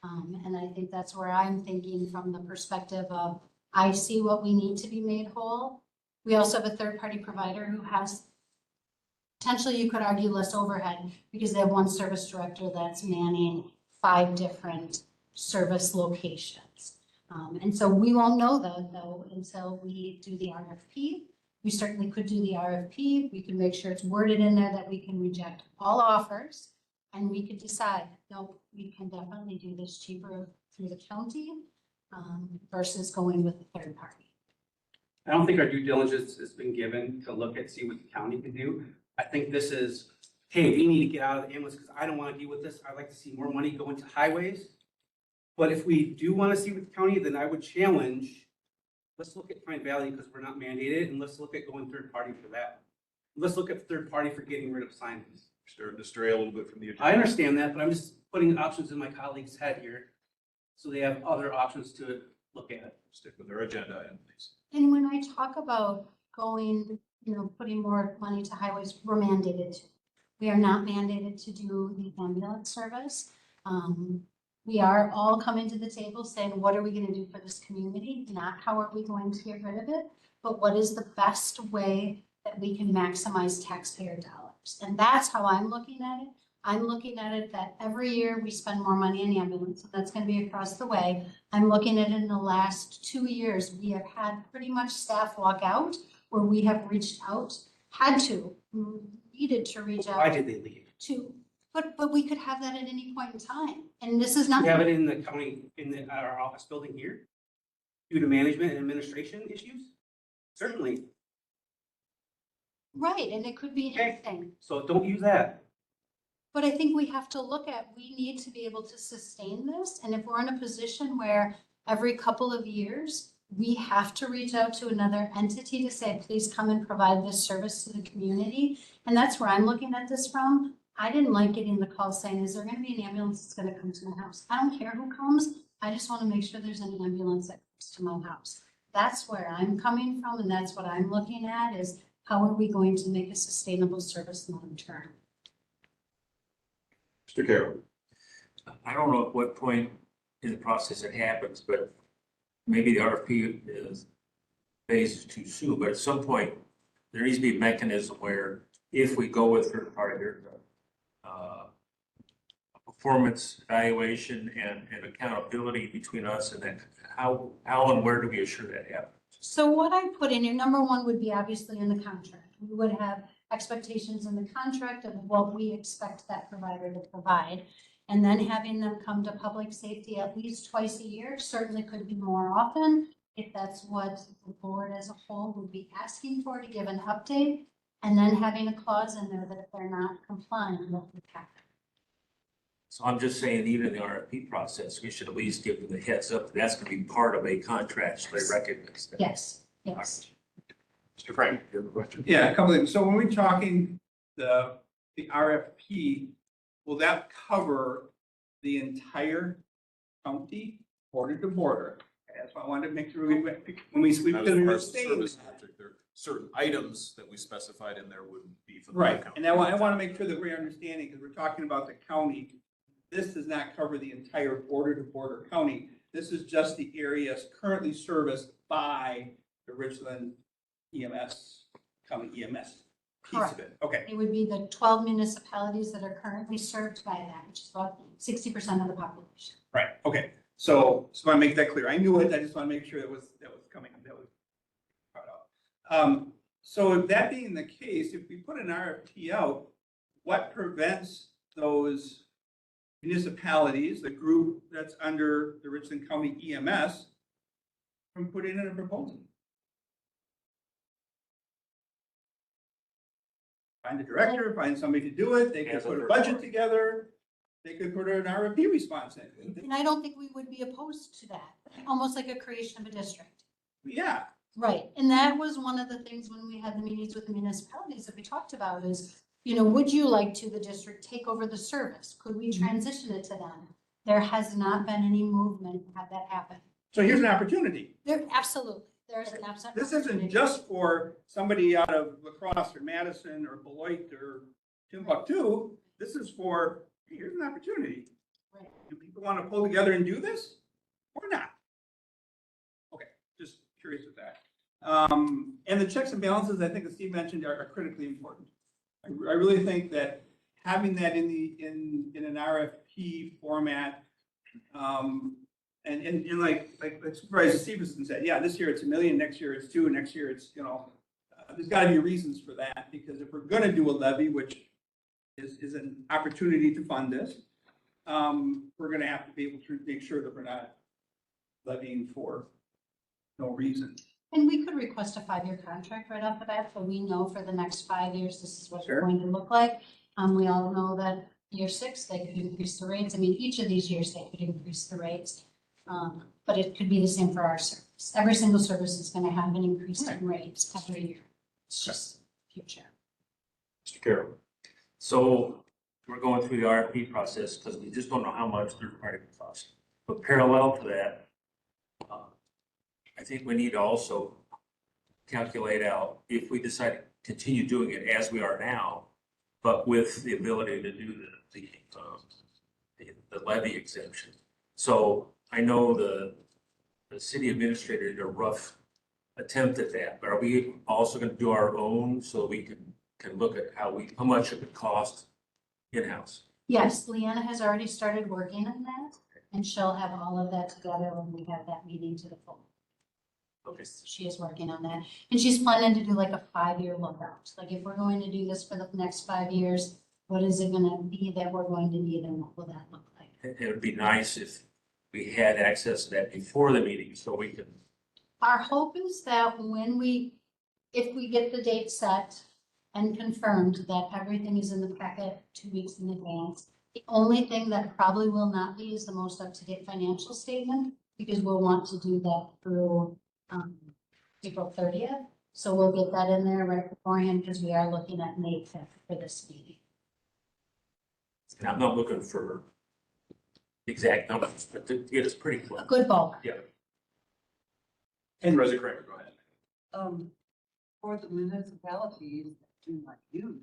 And I think that's where I'm thinking from the perspective of, I see what we need to be made whole. We also have a third party provider who has, potentially you could argue, less overhead because they have one service director that's manning 5 different service locations. And so we won't know that though until we do the RFP. We certainly could do the RFP. We can make sure it's worded in there that we can reject all offers. And we could decide, no, we can definitely do this cheaper through the county versus going with the third party. I don't think our due diligence has been given to look at, see what the county can do. I think this is, hey, we need to get out of the ambulance because I don't want to deal with this. I'd like to see more money go into highways. But if we do want to see with the county, then I would challenge, let's look at Pine Valley because we're not mandated, and let's look at going third party for that. Let's look at third party for getting rid of assignments. Starting to stray a little bit from the agenda. I understand that, but I'm just putting options in my colleague's head here, so they have other options to look at. Stick with our agenda item, please. And when I talk about going, you know, putting more money to highways, we're mandated to. We are not mandated to do the ambulance service. We are all coming to the table saying, what are we going to do for this community? Not how are we going to get rid of it, but what is the best way that we can maximize taxpayer dollars? And that's how I'm looking at it. I'm looking at it that every year we spend more money in ambulance, and that's going to be across the way. I'm looking at it in the last 2 years, we have had pretty much staff walk out where we have reached out, needed to reach out. Why did they leave? But we could have that at any point in time. And this is not. We have it in the county, our office building here, due to management and administration issues? Certainly. Right, and it could be anything. So don't use that. But I think we have to look at, we need to be able to sustain this. And if we're in a position where every couple of years, we have to reach out to another entity to say, please come and provide this service to the community. And that's where I'm looking at this from. I didn't like getting the call saying, is there going to be an ambulance that's going to come to my house? I don't care who comes. I just want to make sure there's an ambulance that comes to my house. That's where I'm coming from. And that's what I'm looking at is, how are we going to make a sustainable service long term? Mr. Carroll. I don't know at what point in the process it happens, but maybe the RFP phase is too soon, but at some point, there needs to be a mechanism where if we go with third party, there's a performance evaluation and accountability between us, and then how and where do we assure that happens? So what I put in here, number one would be obviously in the contract. We would have expectations in the contract of what we expect that provider to provide. And then having them come to public safety at least twice a year, certainly could be more often, if that's what the board as a whole would be asking for, to give an update. And then having a clause in there that if they're not complying, what would happen. So I'm just saying, even in the RFP process, we should at least give them the heads up. That's going to be part of a contract, so they recognize that. Yes, yes. Mr. Frank, you have a question? Yeah, a couple things. So when we're talking the RFP, will that cover the entire county, border to border? That's why I wanted to make sure when we As far as the stay. service object, there are certain items that we specified in there wouldn't be for the Right, county. and I want to make sure that we're understanding, because we're talking about the county. This does not cover the entire border to border county. This is just the areas currently serviced by the Richland EMS, county EMS piece of it. Okay, It would be the 12 municipalities that are currently served by that, which is about 60% of the population. right, okay. So I want to make that clear. I knew it, I just want to make sure that was coming, that was brought up. So if that being the case, if we put an RFP out, what prevents those municipalities, the group that's under the Richland County EMS, from putting in a proposal. Find a director, find somebody to do it, they could As a put a third budget party. together, they could put an RFP response in. And I don't think we would be opposed to that, almost like a creation of a district. Yeah, Right, and that was one of the things when we had the meetings with the municipalities that we talked about is, you know, would you like to, the district, take over the service? Could we transition it to them? There has not been any movement to have that happen. so here's an opportunity. There, absolutely, there's an absolute. This isn't just for somebody out of La Crosse or Madison or Beloit or Timbuktu. This is for, hey, here's an opportunity. Right. Do people want to pull together and do this or not? Okay, just curious with that. And the checks and balances, I think as Steve mentioned, are critically important. I really think that having that in an RFP format, and like Supervisor Stevenson said, yeah, this year it's $1 million, next year it's 2, next year it's, there's got to be reasons for that, because if we're going to do a levy, which is an opportunity to fund this, we're going to have to be able to make sure that we're not levying for no reason. And we could request a 5-year contract right off the bat, so we know for the next 5 years, this is what it's going to look like. We all know that year 6, they could increase the rates. I mean, each of these years, they could increase the rates. But it could be the same for our service. Every single service is going to have an increase in rates every year. It's just future. Mr. Carroll. So we're going through the RFP process because we just don't know how much third party will cost. But parallel to that, I think we need to also calculate out if we decide to continue doing it as we are now, but with the ability to do the levy exemption. So I know the city administrator did a rough attempt at that, but are we also going to do our own so we can look at how much it would cost in-house? Yes, Leanna has already started working on that, and she'll have all of that together when we have that meeting to the full. Okay. She is working on that, and she's planning to do like a 5-year lookout. Like if we're going to do this for the next 5 years, what is it gonna be that we're going to need, and what will that look like? It would be nice if we had access to that before the meeting so we can. Our hope is that if we get the date set and confirmed that everything is in the packet 2 weeks in advance, the only thing that probably will not be is the most up-to-date financial statement, because we'll want to do that through April 30th. So we'll get that in there right beforehand, because we are looking at May 5th for this meeting. And I'm not looking for exact numbers, but to get us pretty A close. good bulk. Yeah. And President Kramer, go ahead. For the municipalities that do not use,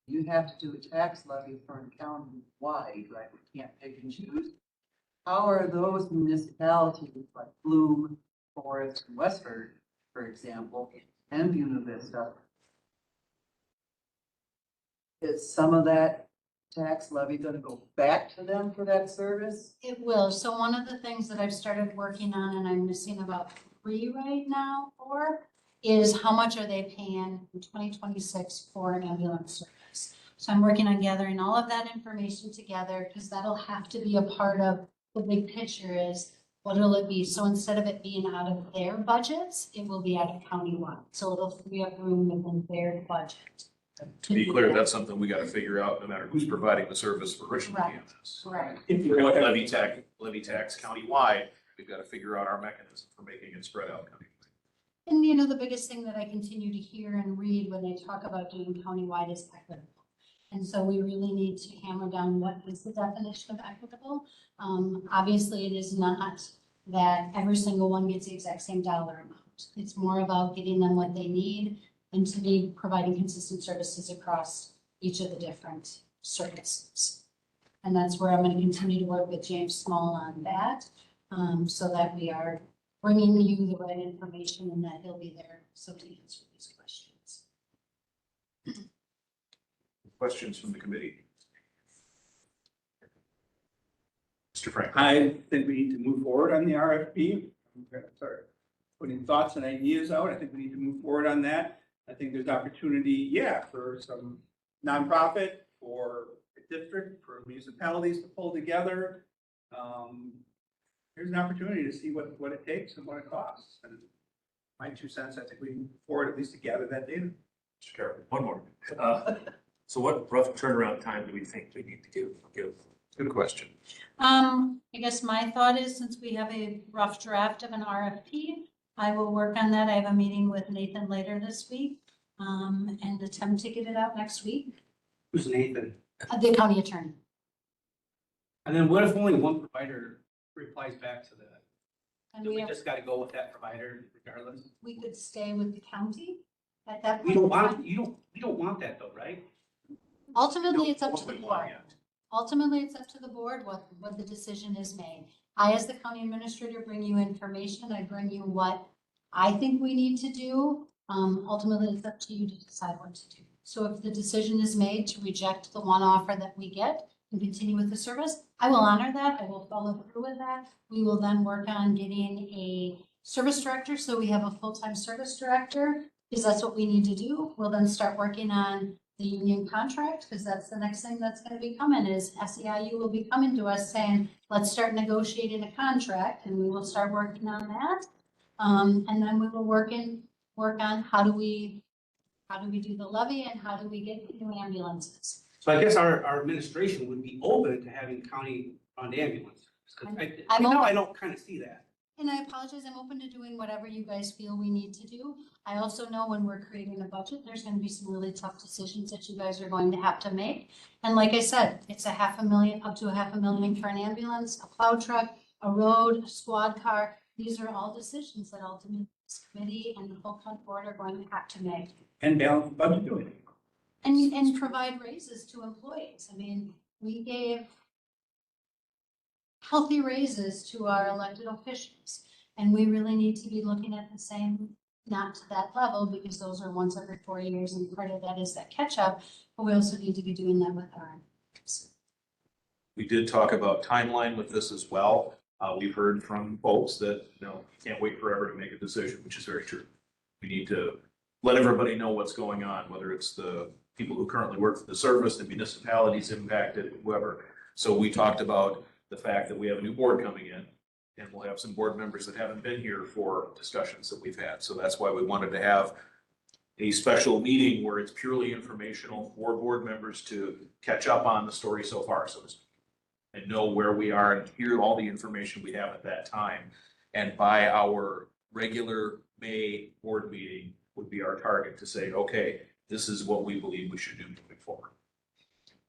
you have to do a tax levy for a county-wide, right? We can't pick and choose. How are those municipalities like Bloom, Forest, and Westford, for example, and Buena Vista? Is some of that tax levy going to go back to them for that service? It will. So one of the things that I've started working on, and I'm missing about 3 right now for, is how much are they paying in 2026 for an ambulance service? So I'm working on gathering all of that information together, because that'll have to be a part of the big picture is what will it be? So instead of it being out of their budgets, it will be out of countywide. So it'll free up room within their budget. To be clear, that's something we gotta figure out no matter who's providing the service for Richland, Right. Kansas. Right. If you go ahead. Levy tax countywide, we've gotta figure out our mechanism for making it spread out countywide. And you know, the biggest thing that I continue to hear and read when they talk about doing countywide is equitable. And so we really need to hammer down what is the definition of equitable. Obviously, it is not that every single one gets the exact same dollar amount. It's more about getting them what they need and to be providing consistent services across each of the different services. And that's where I'm going to continue to work with James Small on that, so that we are bringing you the right information and that he'll be there so to answer these questions. Questions from the committee? Mr. Frank. I think we need to move forward on the RFP. Start putting thoughts and ideas out. I think we need to move forward on that. I think there's opportunity, for some nonprofit, for a district, for municipalities to pull together. there's an opportunity to see what it takes and what it costs. And my 2 cents, I think we can afford at least to gather that data. Mr. Carroll, one more. So what rough turnaround time do we think we need to give? Good question. I guess my thought is, since we have a rough draft of an RFP, I will work on that. I have a meeting with Nathan later this week, and attempt to get it out next week. Who's Nathan? The county attorney. And then what if only one provider replies back to that? And Do we have, just gotta go with that provider regardless? we could stay with the county at that We point. don't in want, time. we don't want that though, right? Ultimately, it's up to the Don't board. yet. Ultimately, it's up to the board what the decision is made. I, as the county administrator, bring you information. I bring you what I think we need to do. Ultimately, it's up to you to decide what to do. So if the decision is made to reject the one offer that we get and continue with the service, I will honor that. I will follow through with that. We will then work on getting a service director. So we have a full-time service director, because that's what we need to do. We'll then start working on the union contract, because that's the next thing that's going to be coming is SEIU will be coming to us saying, let's start negotiating a contract, and we will start working on that. And then we will work on how do we do the levy and how do we get new ambulances. So I guess our administration would be open to having county run ambulance. I'm Now I open. don't kind of see that. And I apologize, I'm open to doing whatever you guys feel we need to do. I also know when we're creating a budget, there's gonna be some really tough decisions that you guys are going to have to make. And like I said, it's $500,000, up to $500,000 for an ambulance, a plow truck, a road, a squad car. These are all decisions that ultimately this committee and the whole board are going to have to make. And balance the budget doing it. And provide raises to employees. I mean, we gave healthy raises to our elected officials. And we really need to be looking at the same, not to that level, because those are once every 4 years, and part of that is that catch up. But we also need to be doing that with our employees. We did talk about timeline with this as well. We've heard from folks that, can't wait forever to make a decision, which is very true. We need to let everybody know what's going on, whether it's the people who currently work for the service, the municipalities impacted, whoever. So we talked about the fact that we have a new board coming in, and we'll have some board members that haven't been here for discussions that we've had. So that's why we wanted to have a special meeting where it's purely informational for board members to catch up on the story so far, so to speak, and know where we are and hear all the information we have at that time. And by our regular May board meeting would be our target to say, okay, this is what we believe we should do moving forward.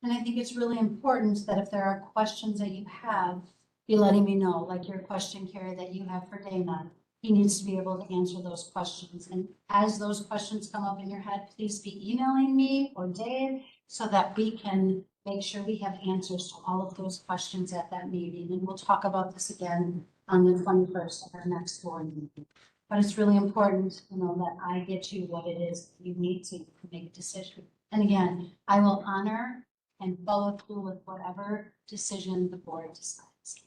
And I think it's really important that if there are questions that you have, be letting me know, like your question, Carrie, that you have for Dana. He needs to be able to answer those questions. And as those questions come up in your head, please be emailing me or Dave so that we can make sure we have answers to all of those questions at that meeting. And we'll talk about this again on the 21st of our next board meeting. But it's really important, that I get you what it is you need to make a decision. And again, I will honor and follow through with whatever decision the board decides.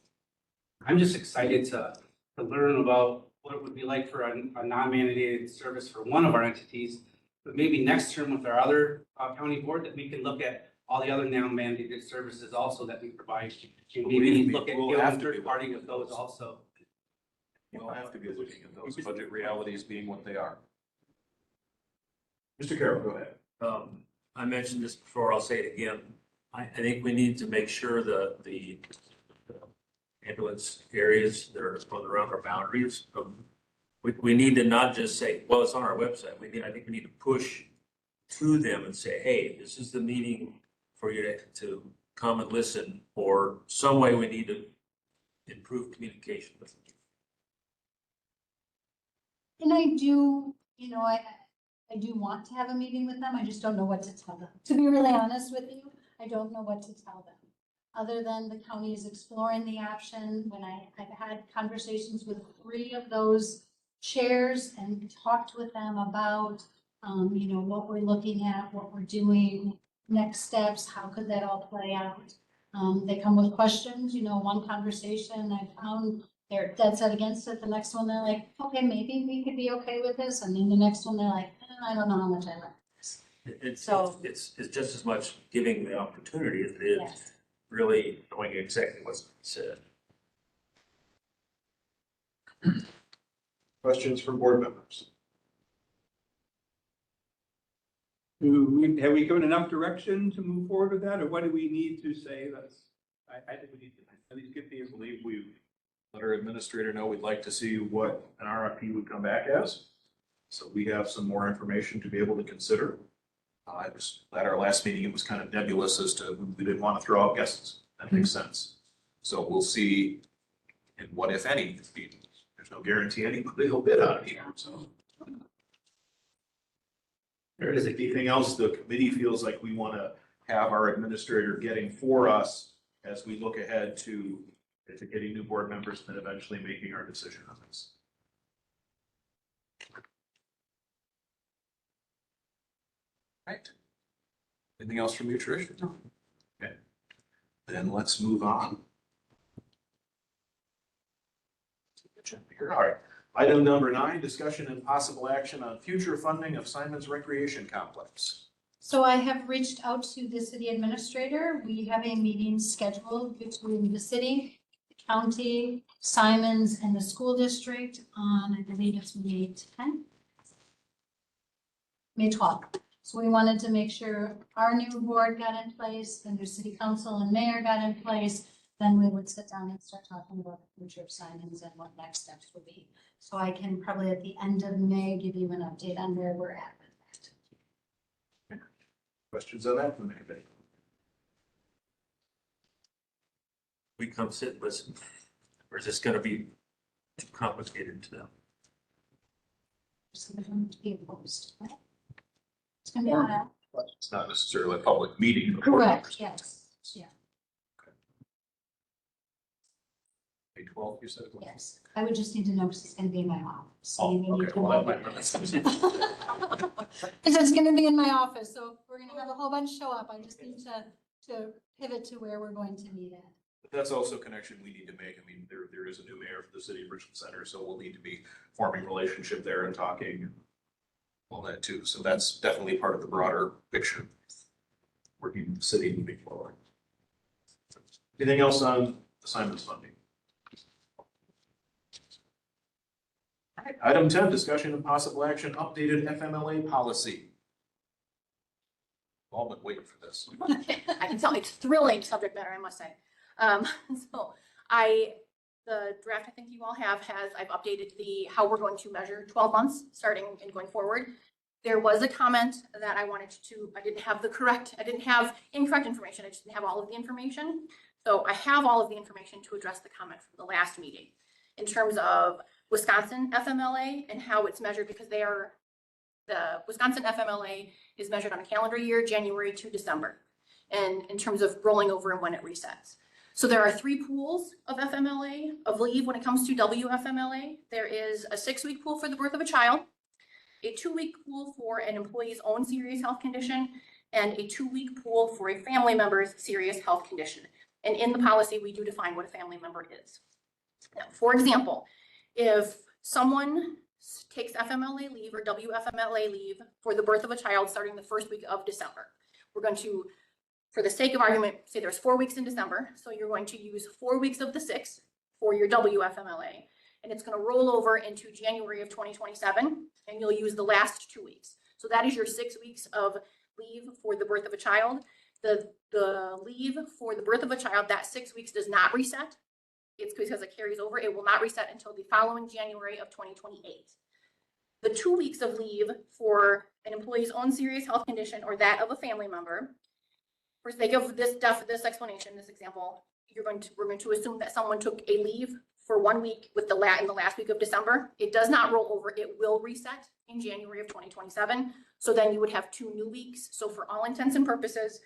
I'm just excited to learn about what it would be like for a non-mandated service for one of our entities. But maybe next term with our other county board, that we can look at all the other non-mandated services also that we provide. And maybe look at We'll have to be third party with those also. We'll have to be looking at those budget realities being what they are. Mr. Carroll, go ahead. I mentioned this before, I'll say it again. I think we need to make sure that the ambulance areas that are around our boundaries, we need to not just say, well, it's on our website. I think we need to push to them and say, hey, this is the meeting for you to come and listen, or some way we need to improve communication with them. And I do, I do want to have a meeting with them. I just don't know what to tell them. To be really honest with you, I don't know what to tell them. Other than the county is exploring the option, when I've had conversations with 3 of those chairs and talked with them about, what we're looking at, what we're doing, next steps, how could that all play out? They come with questions, one conversation I found they're dead set against it. The next one, they're like, okay, maybe we could be okay with this. And then the next one, they're like, I don't know how much I like this. It's just as much giving the opportunity as it is Yes. really knowing exactly what's said. Questions from board members? Have we given enough direction to move forward with that, or what do we need to say? I think we need to at least get the. I believe we let our administrator know we'd like to see what an RFP would come back as. So we have some more information to be able to consider. At our last meeting, it was kind of nebulous as to, we didn't want to throw out guesses. That makes sense. So we'll see, and what if any, there's no guarantee anybody will bid on it here, so. There is anything else the committee feels like we want to have our administrator getting for us as we look ahead to getting new board members and then eventually making our decision on this? Right. Anything else from you, Trish? No. Okay. Then let's move on. All right. Item number 9, discussion and possible action on future funding of Simon's Recreation Complex. So I have reached out to the city administrator. We have a meeting scheduled between the city, the county, Simons, and the school district on, I believe it's May 10th. May 12th. So we wanted to make sure our new board got in place, the new city council and mayor got in place. Then we would sit down and start talking about the future of Simons and what next steps would be. So I can probably at the end of May give you an update on where we're at with that. Questions on that from the committee? We come sit and listen, or is this gonna be too complicated to them? So they're going to be opposed, right? It's gonna be on out. It's not necessarily a public meeting. of board Correct, members. yes, yeah, May 12th, you said? yes. I would just need to know because it's gonna be in my office. So Oh, you need okay. to Well, know. that might Because it's gonna be in my office, so we're gonna have a whole bunch show up. I just need to pivot to where we're going to meet at. But that's also a connection we need to make. I mean, there is a new mayor for the city of Richland Center, so we'll need to be forming relationship there and talking and all that too. So that's definitely part of the broader picture. Working with the city moving forward. Anything else on assignments funding? All right, item 10, discussion and possible action, updated FMLA policy. All been waiting for this. I can tell it's thrilling subject matter, I must say. So the draft I think you all have I've updated how we're going to measure 12 months starting and going forward. There was a comment that I didn't have incorrect information. I just didn't have all of the information. So I have all of the information to address the comment from the last meeting in terms of Wisconsin FMLA and how it's measured, because the Wisconsin FMLA is measured on a calendar year, January to December, and in terms of rolling over and when it resets. So there are 3 pools of FMLA, of leave when it comes to WFMLA. There is a 6-week pool for the birth of a child, a 2-week pool for an employee's own serious health condition, and a 2-week pool for a family member's serious health condition. And in the policy, we do define what a family member is. Now, for example, if someone takes FMLA leave or WFMLA leave for the birth of a child starting the 1st week of December, we're going to, for the sake of argument, say there's 4 weeks in December. So you're going to use 4 weeks of the 6 for your WFMLA, and it's going to roll over into January of 2027, and you'll use the last 2 weeks. So that is your 6 weeks of leave for the birth of a child. The leave for the birth of a child, that 6 weeks does not reset. It's because it carries over. It will not reset until the following January of 2028. The 2 weeks of leave for an employee's own serious health condition or that of a family member, for sake of this explanation, this example, we're going to assume that someone took a leave for 1 week in the last week of December. It does not roll over. It will reset in January of 2027. So then you would have 2 new weeks. So for all intents and purposes,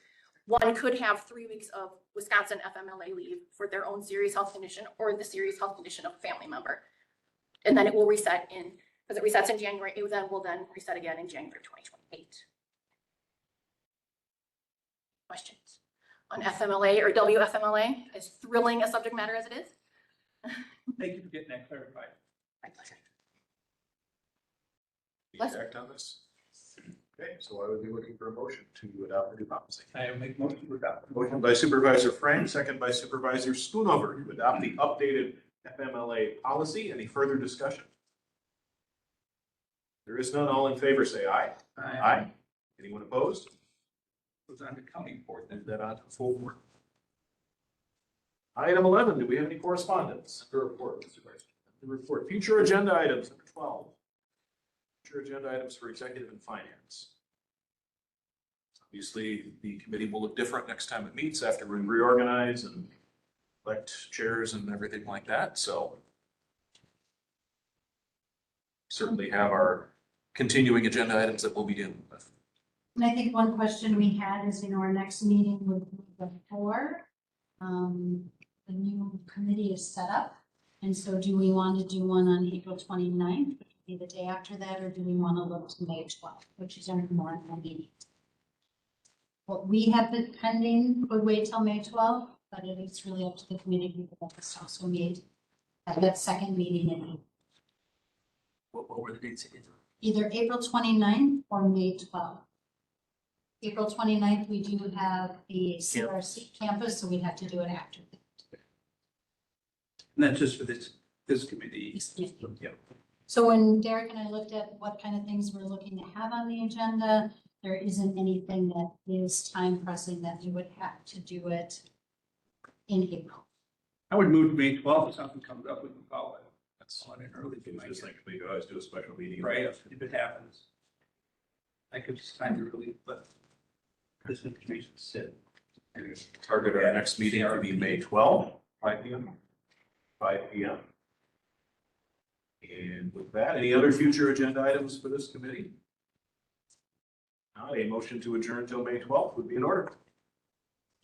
one could have 3 weeks of Wisconsin FMLA leave for their own serious health condition or the serious health condition of a family member. And then it will reset because it resets in January, it will then reset again in January 2028. Questions on FMLA or WFMLA, as thrilling a subject matter as it is? Thank you for getting that clarified. My pleasure. Need to act on this? Okay, so I would be looking for a motion to adopt the new policy. I will make motion to adopt. Motion by Supervisor Frank, second by Supervisor Schoonover to adopt the updated FMLA policy. Any further discussion? There is none. All in favor, say aye. Aye. Anyone opposed? Goes on to county board then. Move that on to full board. Item 11, do we have any correspondence? The report, Mr. Vice. The report, future agenda items, number 12. Future agenda items for executive and finance. Obviously, the committee will look different next time it meets after we reorganize and elect chairs and everything like that, so. Certainly have our continuing agenda items that we'll be dealing with. And I think one question we had is, our next meeting would be before the new committee is set up. And so do we want to do one on April 29th, which would be the day after that, or do we want to look to May 12th, which is our normal meeting? What we have been pending would wait till May 12th, but it is really up to the committee who will also meet at that second meeting in April. What were the dates again? Either April 29th or May 12th. April 29th, we do have the CRC campus, so we'd have to do it after. And that's just for this committee. Yeah. So when Derek and I looked at what kind of things we're looking to have on the agenda, there isn't anything that is time pressing that we would have to do it in April. I would move to May 12th if something comes up, we can call it. That's On an early, just like we always do a special meeting. right, if it happens. I could just time to really let this information sit. Target our next meeting to be May 12th, 5 p.m. 5 p.m. And with that, any other future agenda items for this committee? A motion to adjourn till May 12th would be in order.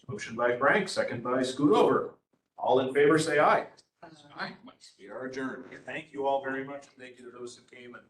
Motion by Frank, second by Scootover. All in favor, say aye. Aye. We are adjourned. Thank you all very much. Thank you to those who came and